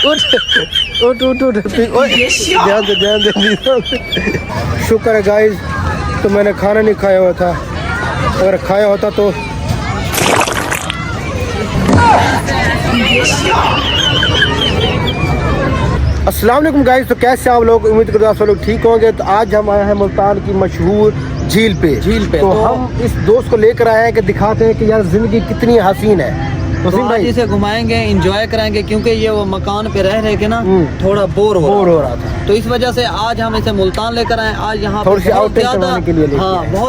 उठ उठ उठ ध्यान दे। शुक्र है गाइस तो मैंने खाना नहीं खाया हुआ था, अगर खाया होता तो अस्सलाम वालेकुम गाइस। तो कैसे आप लोग, उम्मीद करता हूं आप लोग ठीक होंगे। तो आज हम आए हैं मुल्तान की मशहूर झील पे। तो हम इस दोस्त को लेकर आए हैं कि दिखाते हैं कि यार जिंदगी कितनी हसीन है। तो आज इसे घुमाएंगे, एंजॉय कराएंगे, क्योंकि ये वो मकान पे रह के ना थोड़ा बोर हो रहा था। तो इस वजह से आज हम इसे मुल्तान लेकर आए। आज यहाँ बहुत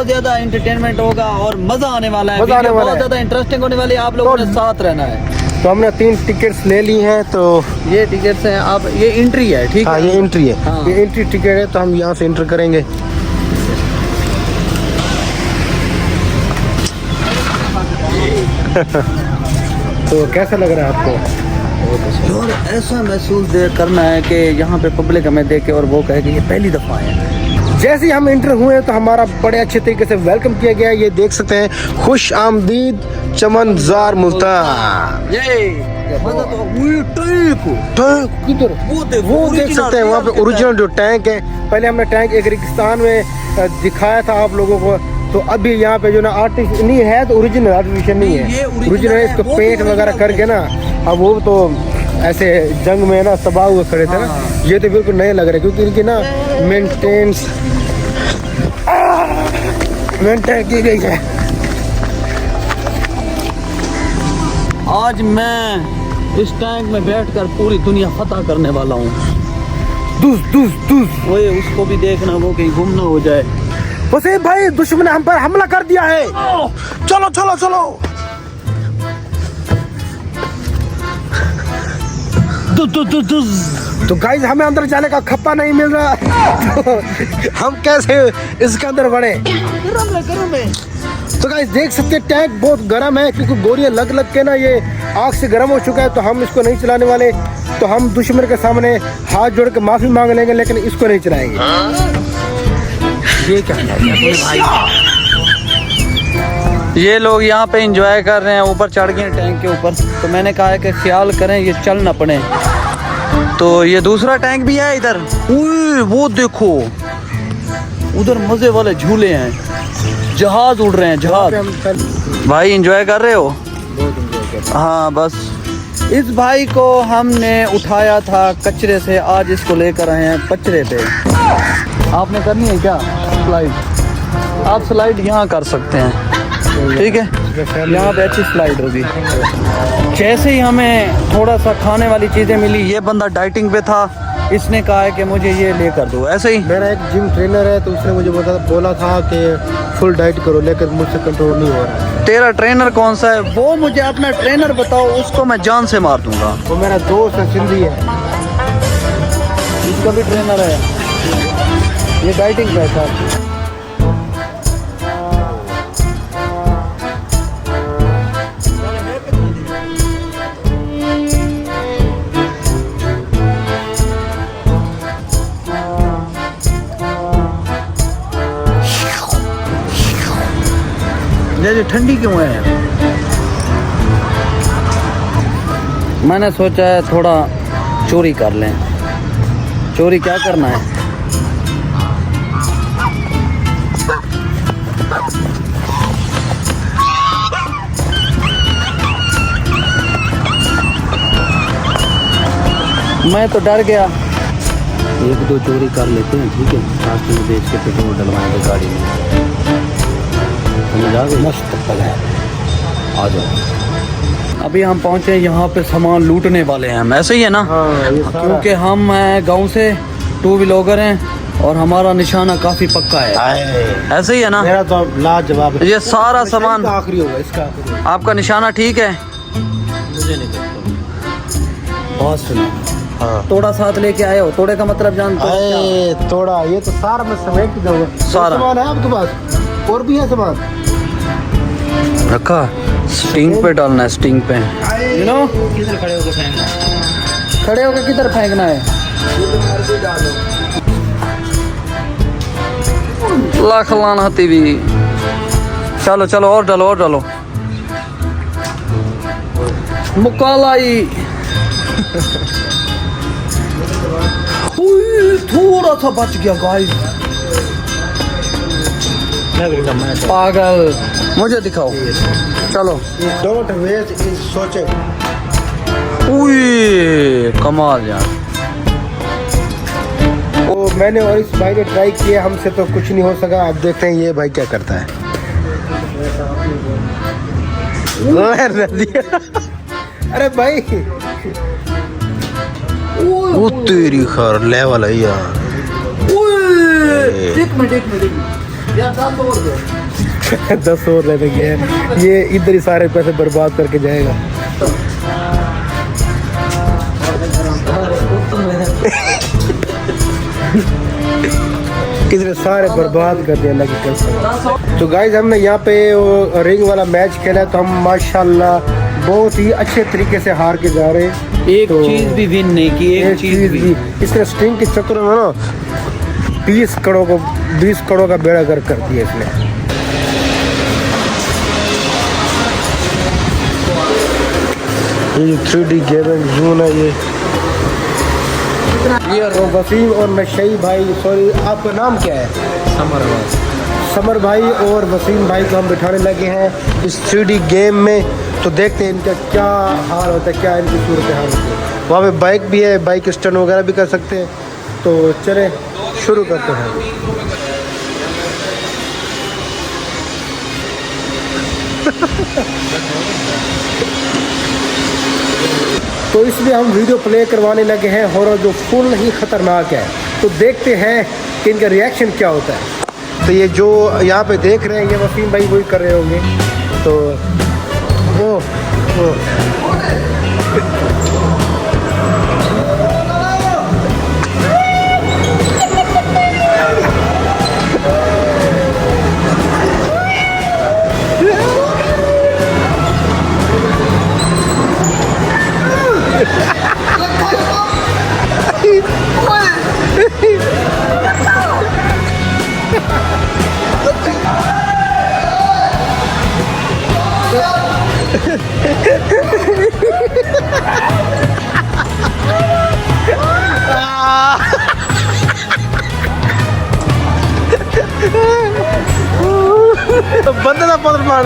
ज्यादा एंटरटेनमेंट होगा और मजा आने वाला है, बहुत ज्यादा इंटरेस्टिंग होने वाली है। आप लोगों ने साथ रहना है। तो हमने 3 टिकट्स ले ली हैं। तो ये टिकट्स हैं, अब ये एंट्री है, ठीक है? ये एंट्री है। हाँ। ये एंट्री टिकट है, तो हम यहाँ से एंटर करेंगे। तो कैसा लग रहा है आपको? और ऐसा महसूस करना है कि यहाँ पे पब्लिक हमें देखे और वो कहे कि ये पहली दफा है। जैसे ही हम एंटर हुए तो हमारा बड़े अच्छे तरीके से वेलकम किया गया। ये देख सकते हैं, खुश आमदीद चमनजार मुल्तान। वो देख सकते हैं वहाँ पे ओरिजिनल जो टैंक है। पहले हमने टैंक एक रेगिस्तान में दिखाया था आप लोगों को। तो अभी यहाँ पे जो ना आर्टिफिशियल नहीं है, तो ओरिजिनल आर्टिफिशियल नहीं है, ओरिजिनल है। इसको पेंट वगैरह करके ना, अब वो तो ऐसे जंग में ना तबाह हुए खड़े थे ना, ये तो बिल्कुल नए लग रहे क्योंकि इनकी ना मेंटेन की गई है। आज मैं इस टैंक में बैठकर पूरी दुनिया फतह करने वाला हूँ। वो उसको भी देखना, वो कहीं गुम ना हो जाए। वसीम भाई, दुश्मन ने हम पर हमला कर दिया है। चलो चलो चलो। तो गाइस हमें अंदर जाने का खप्पा नहीं मिल रहा। तो हम कैसे इसके अंदर बढ़े? तो गाइस देख सकते हैं टैंक बहुत गर्म है, क्योंकि गोलियां लग के ना ये आग से गर्म हो चुका है। तो हम इसको नहीं चलाने वाले। तो हम दुश्मन के सामने हाथ जोड़ के माफी मांग लेंगे, लेकिन इसको नहीं चलाएंगे। ये क्या भाई? ये लोग यहाँ पे एंजॉय कर रहे हैं, ऊपर चढ़ गए टैंक के ऊपर। तो मैंने कहा है कि ख्याल करें ये चल ना पड़े। तो ये दूसरा टैंक भी है इधर। वो देखो उधर मजे वाले झूले हैं, जहाज उड़ रहे हैं, जहाज। भाई एंजॉय कर रहे हो? हाँ, बस इस भाई को हमने उठाया था कचरे से, आज इसको लेकर आए हैं पचरे पे। आपने करनी है क्या स्लाइड? आप स्लाइड यहाँ कर सकते हैं, ठीक है? यहाँ पे अच्छी स्लाइड होगी। जैसे ही हमें थोड़ा सा खाने वाली चीज़ें मिली, ये बंदा डाइटिंग पे था, इसने कहा है कि मुझे ये लेकर दो। ऐसे ही मेरा एक जिम ट्रेनर है, तो उसने मुझे बोला था कि फुल डाइट करो, लेकिन मुझसे कंट्रोल नहीं हो रहा। तेरा ट्रेनर कौन सा है? वो मुझे अपना ट्रेनर बताओ, उसको मैं जान से मार दूंगा। वो मेरा दोस्त है, सिंधी है, इसका भी ट्रेनर है। ये डाइटिंग पे था। जैसे ठंडी क्यों है? मैंने सोचा है थोड़ा चोरी कर लें। चोरी क्या करना है? मैं तो डर गया। 1-2 चोरी कर लेते हैं, ठीक है? रास्ते में बेच के पेट्रोल डलवाएंगे गाड़ी में। मस्त है, आ जाओ। अभी हम पहुंचे, यहाँ पे सामान लूटने वाले हैं हम। ऐसे ही है ना? क्योंकि हम गांव से 2 व्लॉगर हैं और हमारा निशाना काफी पक्का है। ऐसे ही है ना? मेरा तो लाजवाब है। ये सारा सामान आखिरी होगा इसका। आपका निशाना ठीक है? मुझे नहीं लगता। बहुत सुना। हाँ। तोड़ा साथ लेके आए हो? तोड़े का मतलब जानते हो? तोड़ा ये तो सारा मैं समेट के दूंगा। सारा सामान है आपके पास? और भी है सामान रखा? स्टिंग पे डालना है, स्टिंग पे। यू नो किधर खड़े होकर फेंकना है? खड़े होकर किधर फेंकना है? लाख लाना भी। चलो चलो, और डालो और डालो। मुकालाई थोड़ा सा बच गया गाइस। पागल, मुझे दिखाओ चलो। डोंट वेस्ट इज सोचे। कमाल यार। वो मैंने और इस भाई ने ट्राई किया, हमसे तो कुछ नहीं हो सका। अब देखते हैं ये भाई क्या करता है। अरे भाई वो तेरी खैर लेवल है यार। एक मिनट यार, 10 और रह गए। ये इधर ही सारे पैसे बर्बाद करके जाएगा। इधर सारे बर्बाद कर दिया अल्लाह की कसम। तो गाइस हमने यहाँ पे वो रिंग वाला मैच खेला, तो हम माशाल्लाह बहुत ही अच्छे तरीके से हार के जा रहे हैं। एक चीज भी विन नहीं की, एक चीज भी। इसने स्ट्रिंग के चक्कर में ना 20 करोड़ का बेड़ा गर्क कर दिया इसने। ये 3D गेमिंग जोन है ये। तो वसीम और नशई भाई, सॉरी आपका नाम क्या है? समर भाई और वसीम भाई को हम बिठाने लगे हैं इस 3D गेम में। तो देखते हैं इनका क्या हाल होता है, क्या इनकी सूरत हाल होती है। वहाँ पे बाइक भी है, बाइक स्टंट वगैरह भी कर सकते हैं। तो चले शुरू करते हैं। तो इसलिए हम वीडियो प्ले करवाने लगे हैं हॉरर जो फुल ही खतरनाक है। तो देखते हैं कि इनका रिएक्शन क्या होता है। तो ये जो यहाँ पे देख रहे हैं ये वसीम भाई वही कर रहे होंगे। तो वो बंदे का पत्र मार।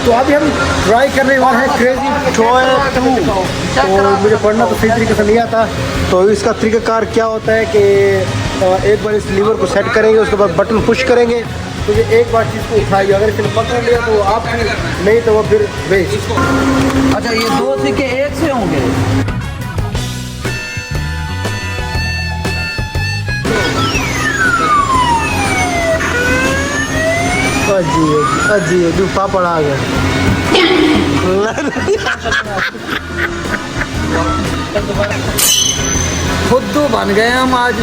तो अभी हम ट्राई करने वाले हैं क्रेजी टॉय 2। तो मुझे पढ़ना तो सही तरीके से नहीं आता। तो इसका तरीकाकार क्या होता है कि एक बार इस लीवर को सेट करेंगे, उसके बाद बटन पुश करेंगे तो ये एक बार चीज़ को उठाएगी। अगर इसने पकड़ लिया तो आप नहीं तो वो फिर वेस्ट। अच्छा, ये 2 सिक्के एक से होंगे? अजी तू पापड़ आ गया। खुद तो बन गए हम आज।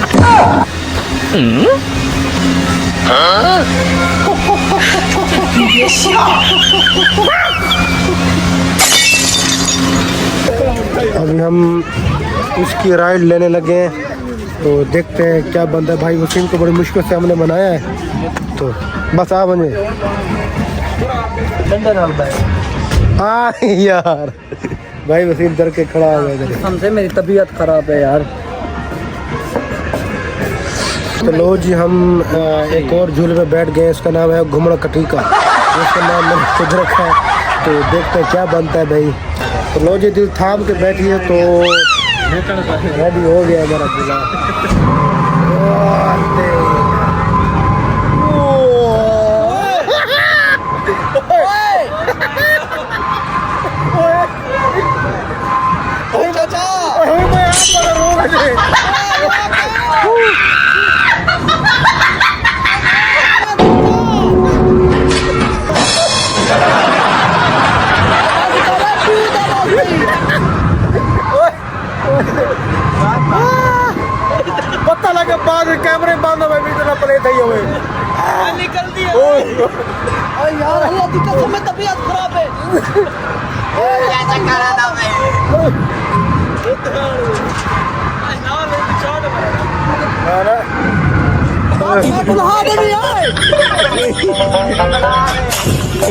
अभी हम उसकी राइड लेने लगे हैं। तो देखते हैं क्या बनता है। भाई वसीम को बड़ी मुश्किल से हमने बनाया है। तो बस आ बने यार। भाई वसीम डर के खड़ा हो गया। हमसे मेरी तबीयत खराब है यार। तो लो जी हम एक और झूले में बैठ गए। इसका नाम है घुमड़ा कटीका। इसका नाम मैंने खुद रखा है। तो देखते हैं क्या बनता है भाई। तो लो जी दिल थाम के बैठिए। तो रेडी हो गया हमारा झूला। बांधो भाई इतना प्लेट है ये निकल दिया ओए यार अल्लाह की कसम में तबीयत खराब है ऐसा करा था मैं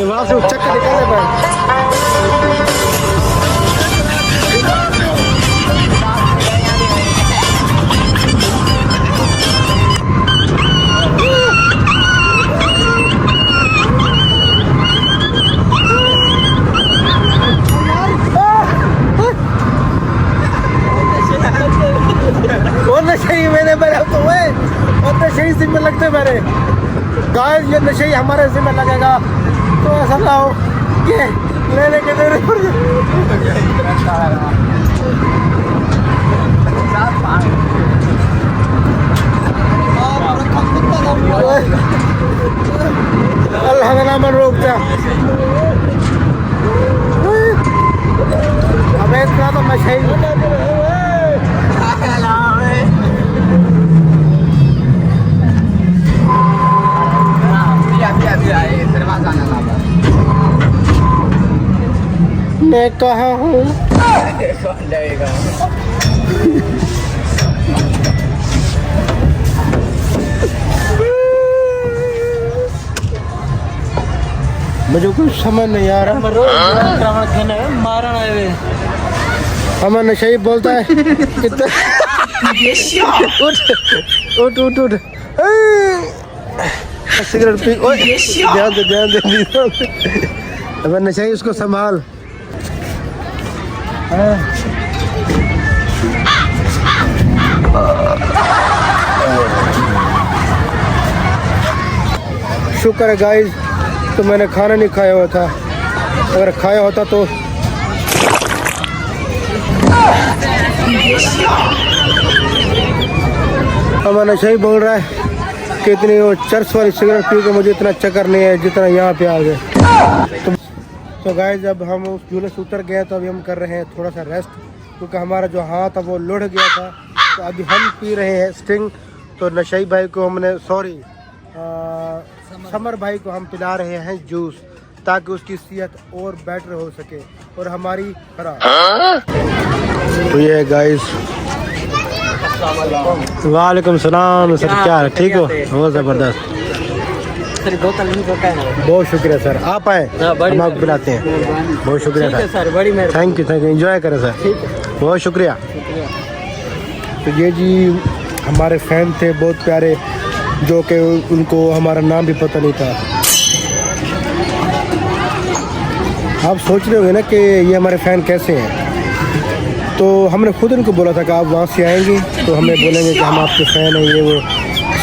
वहां से चक्कर निकाले भाई नशे मैंने मेरे तो हुए और नशे ही जिम्मे लगते मेरे गाय ये नशे ही हमारे जिम्मे लगेगा तो ऐसा ना हो कि लेने के देने पड़ अल्लाह का नाम रोक दिया हमें इतना तो नशे ही मैं कहा हूँ मुझे कुछ समझ नहीं आ रहा मारण आए हुए हमारा नशा ही बोलता है कितना उठ उठ उठ उठ सिगरेट पी ध्यान दे अब नशा ही उसको संभाल शुक्र है गाइस तो मैंने खाना नहीं खाया हुआ था अगर खाया होता तो हमारा नशा ही बोल रहा है कि इतनी वो चर्च वाली सिगरेट पी के मुझे इतना चक्कर नहीं है जितना यहाँ पे आ गए तो गाइस अब हम उस झूले से उतर गए तो अभी हम कर रहे हैं थोड़ा सा रेस्ट क्योंकि हमारा जो हाथ था वो लुढ़ गया था तो अभी हम पी रहे हैं स्टिंग तो नशई भाई को हमने समर भाई को हम पिला रहे हैं जूस ताकि उसकी सेहत और बेटर हो सके और हमारी खराब तो ये गाइस वालेकुम सलाम सर क्या है ठीक हो बहुत ज़बरदस्त बहुत शुक्रिया सर आप आए हम आपको पिलाते हैं बहुत शुक्रिया सर थैंक यू एंजॉय करें सर बहुत शुक्रिया तो ये जी हमारे फैन थे बहुत प्यारे जो कि उनको हमारा नाम भी पता नहीं था आप सोच रहे होंगे ना कि ये हमारे फ़ैन कैसे हैं तो हमने खुद इनको बोला था कि आप वहाँ से आएंगे तो हमें बोलेंगे कि हम आपके फ़ैन हैं ये वो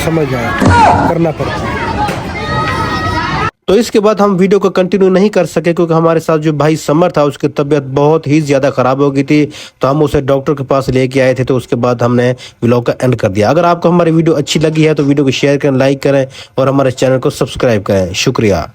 समझ जाए करना पड़ता है तो इसके बाद हम वीडियो को कंटिन्यू नहीं कर सके क्योंकि हमारे साथ जो भाई समर था उसकी तबीयत बहुत ही ज़्यादा ख़राब हो गई थी तो हम उसे डॉक्टर के पास लेके आए थे तो उसके बाद हमने व्लॉग का एंड कर दिया अगर आपको हमारी वीडियो अच्छी लगी है तो वीडियो को शेयर करें लाइक करें और हमारे चैनल को सब्सक्राइब करें शुक्रिया।